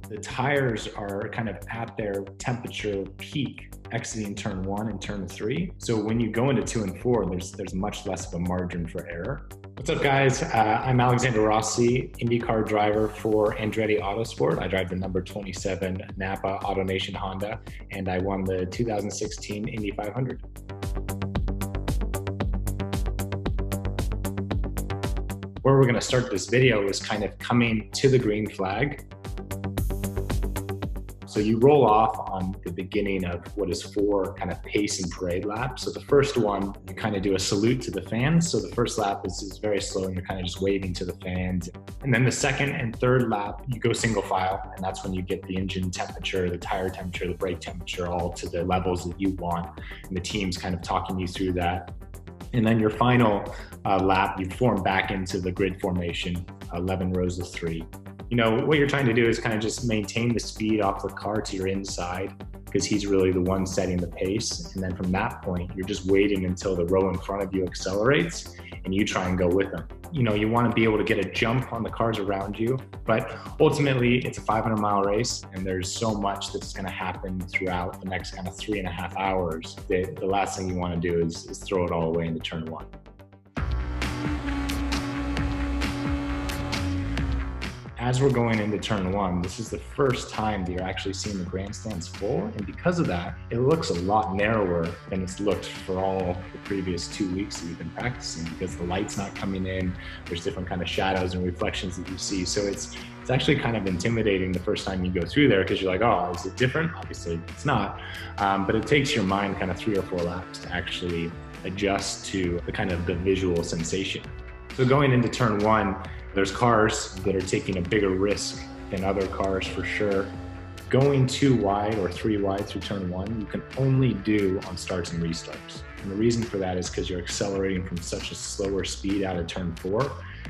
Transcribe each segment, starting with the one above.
The tires are kind of at their temperature peak exiting turn 1 and turn 3. So when you go into 2 and 4, there's much less of a margin for error. What's up, guys? I'm Alexander Rossi, IndyCar driver for Andretti Autosport. I drive the number 27 Napa AutoNation Honda, and I won the 2016 Indy 500. Where we're going to start this video is kind of coming to the green flag. So you roll off on the beginning of what is 4 kind of pace and parade laps. So the first one, you kind of do a salute to the fans. So the first lap is very slow and you're kind of just waving to the fans. And then the second and third lap, you go single file. And that's when you get the engine temperature, the tire temperature, the brake temperature, all to the levels that you want. And the team's kind of talking you through that. And then your final lap, you form back into the grid formation, 11 rows of 3. You know, what you're trying to do is kind of just maintain the speed off the car to your inside, because he's really the one setting the pace. And then from that point, you're just waiting until the row in front of you accelerates and you try and go with them. You know, you want to be able to get a jump on the cars around you, but ultimately it's a 500-mile race and there's so much that's going to happen throughout the next kind of 3.5 hours that the last thing you want to do is throw it all away into turn 1. As we're going into turn 1, this is the first time that you're actually seeing the grandstands full. And because of that, it looks a lot narrower than it's looked for all the previous 2 weeks that you've been practicing, because the light's not coming in. There's different kind of shadows and reflections that you see. So it's actually kind of intimidating the first time you go through there, because you're like, oh, is it different? Obviously it's not. But it takes your mind kind of 3 or 4 laps to actually adjust to the kind of the visual sensation. So going into turn 1, there's cars that are taking a bigger risk than other cars for sure. Going 2 wide or 3 wide through turn 1, you can only do on starts and restarts. And the reason for that is because you're accelerating from such a slower speed out of turn 4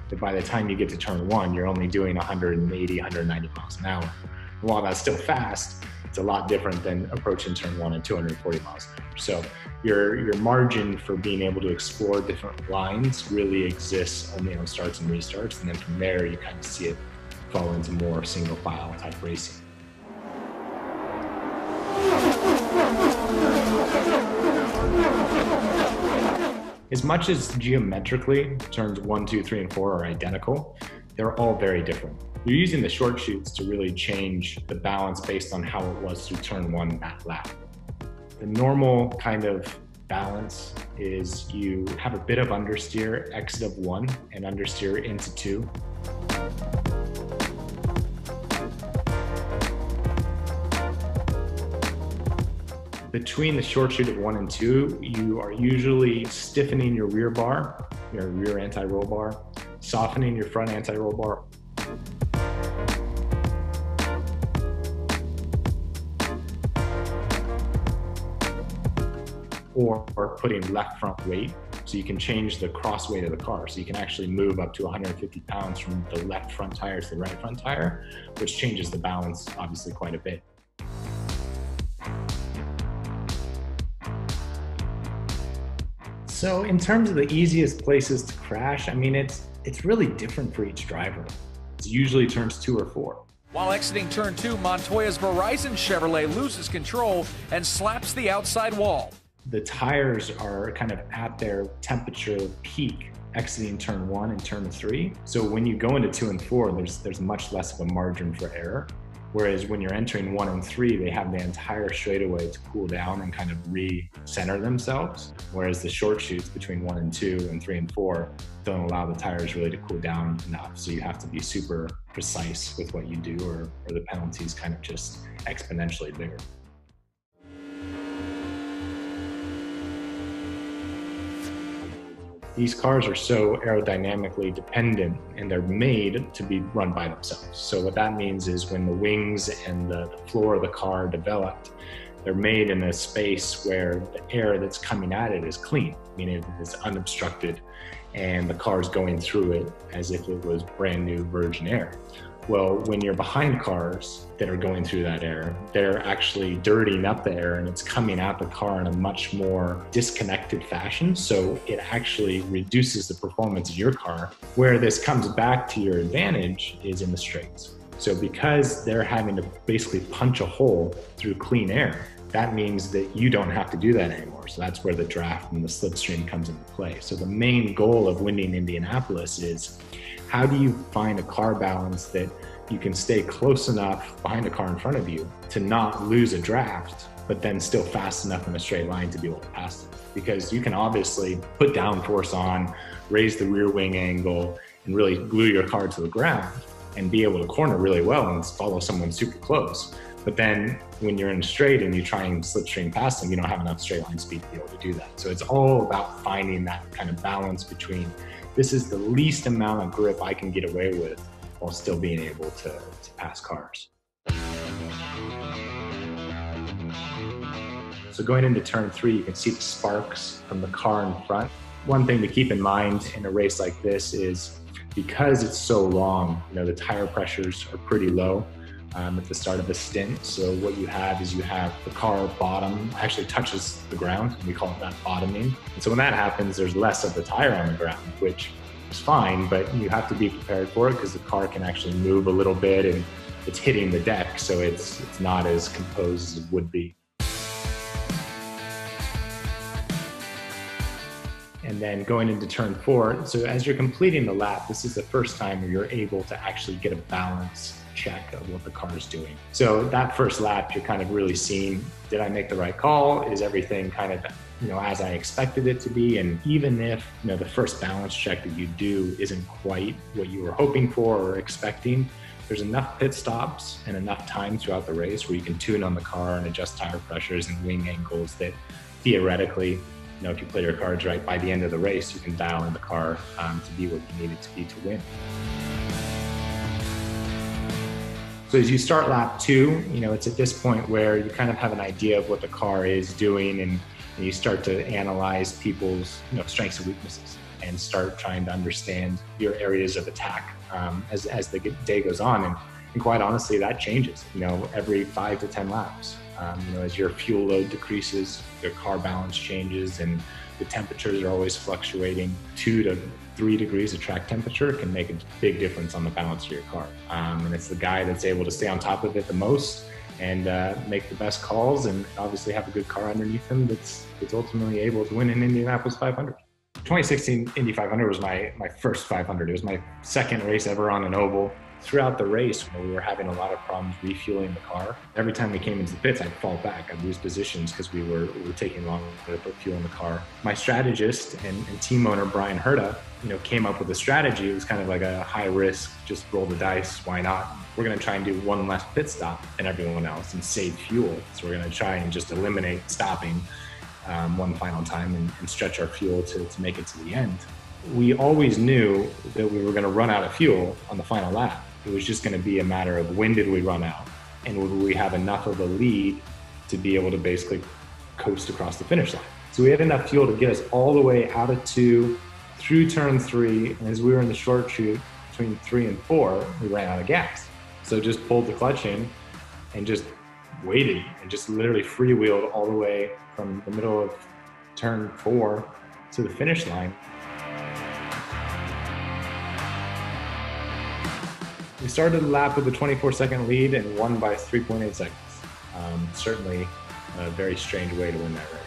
that by the time you get to turn 1, you're only doing 180, 190 miles an hour. And while that's still fast, it's a lot different than approaching turn 1 at 240 miles an hour. So your margin for being able to explore different lines really exists only on starts and restarts. And then from there, you kind of see it fall into more single file type racing. As much as geometrically turns 1, 2, 3, and 4 are identical, they're all very different. You're using the short chutes to really change the balance based on how it was through turn 1 that lap. The normal kind of balance is you have a bit of understeer, exit of 1, and understeer into 2. Between the short chute of 1 and 2, you are usually stiffening your rear bar, your rear anti-roll bar, softening your front anti-roll bar, or putting left front weight, so you can change the cross weight of the car. So you can actually move up to 150 pounds from the left front tire to the right front tire, which changes the balance obviously quite a bit. So in terms of the easiest places to crash, I mean, it's really different for each driver. It's usually turns 2 or 4. While exiting turn 2, Montoya's Verizon Chevrolet loses control and slaps the outside wall. The tires are kind of at their temperature peak exiting turn 1 and turn 3. So when you go into 2 and 4, there's much less of a margin for error. Whereas when you're entering 1 and 3, they have the entire straightaway to cool down and kind of re-center themselves. Whereas the short chutes between 1 and 2 and 3 and 4 don't allow the tires really to cool down enough. So you have to be super precise with what you do, or the penalties kind of just exponentially bigger. These cars are so aerodynamically dependent, and they're made to be run by themselves. So what that means is when the wings and the floor of the car are developed, they're made in a space where the air that's coming at it is clean, meaning it's unobstructed, and the car is going through it as if it was brand new virgin air. Well, when you're behind cars that are going through that air, they're actually dirtying up the air and it's coming out the car in a much more disconnected fashion. So it actually reduces the performance of your car. Where this comes back to your advantage is in the straights. So because they're having to basically punch a hole through clean air, that means that you don't have to do that anymore. So that's where the draft and the slipstream comes into play. So the main goal of winning Indianapolis is, how do you find a car balance that you can stay close enough behind a car in front of you to not lose a draft, but then still fast enough in a straight line to be able to pass them? Because you can obviously put downforce on, raise the rear wing angle, and really glue your car to the ground and be able to corner really well and follow someone super close. But then when you're in a straight and you try and slipstream past them, you don't have enough straight line speed to be able to do that. So it's all about finding that kind of balance between, this is the least amount of grip I can get away with while still being able to pass cars. So going into turn 3, you can see the sparks from the car in front. One thing to keep in mind in a race like this is, because it's so long, the tire pressures are pretty low at the start of a stint. So what you have is, you have the car bottom actually touches the ground, and we call it that bottoming. And so when that happens, there's less of the tire on the ground, which is fine, but you have to be prepared for it, because the car can actually move a little bit and it's hitting the deck. So it's not as composed as it would be. And then going into turn 4, so as you're completing the lap, this is the first time where you're able to actually get a balance check of what the car is doing. So that first lap, you're kind of really seeing, did I make the right call? Is everything kind of as I expected it to be? And even if the first balance check that you do isn't quite what you were hoping for or expecting, there's enough pit stops and enough time throughout the race where you can tune on the car and adjust tire pressures and wing angles that theoretically, if you play your cards right, by the end of the race, you can dial in the car to be what you need it to be to win. So as you start lap 2, it's at this point where you kind of have an idea of what the car is doing, and you start to analyze people's strengths and weaknesses and start trying to understand your areas of attack as the day goes on. And quite honestly, that changes, every 5 to 10 laps. As your fuel load decreases, your car balance changes, and the temperatures are always fluctuating. 2 to 3 degrees of track temperature can make a big difference on the balance of your car. And it's the guy that's able to stay on top of it the most and make the best calls, and obviously have a good car underneath him that's ultimately able to win an Indianapolis 500. 2016 Indy 500 was my first 500. It was my second race ever on an oval. Throughout the race, we were having a lot of problems refueling the car. Every time we came into the pits, I'd fall back. I'd lose positions because we were taking longer to put fuel in the car. My strategist and team owner, Brian Herta, came up with a strategy. It was kind of like a high risk, just roll the dice, why not? We're going to try and do one less pit stop than everyone else and save fuel. So we're going to try and just eliminate stopping one final time and stretch our fuel to make it to the end. We always knew that we were going to run out of fuel on the final lap. It was just going to be a matter of, when did we run out, and would we have enough of a lead to be able to basically coast across the finish line. So we had enough fuel to get us all the way out of 2 through turn 3, and as we were in the short chute between 3 and 4, we ran out of gas. So just pulled the clutch in and just waited and just literally freewheeled all the way from the middle of turn 4 to the finish line. We started the lap with a 24-second lead and won by 3.8 seconds. Certainly a very strange way to win that race.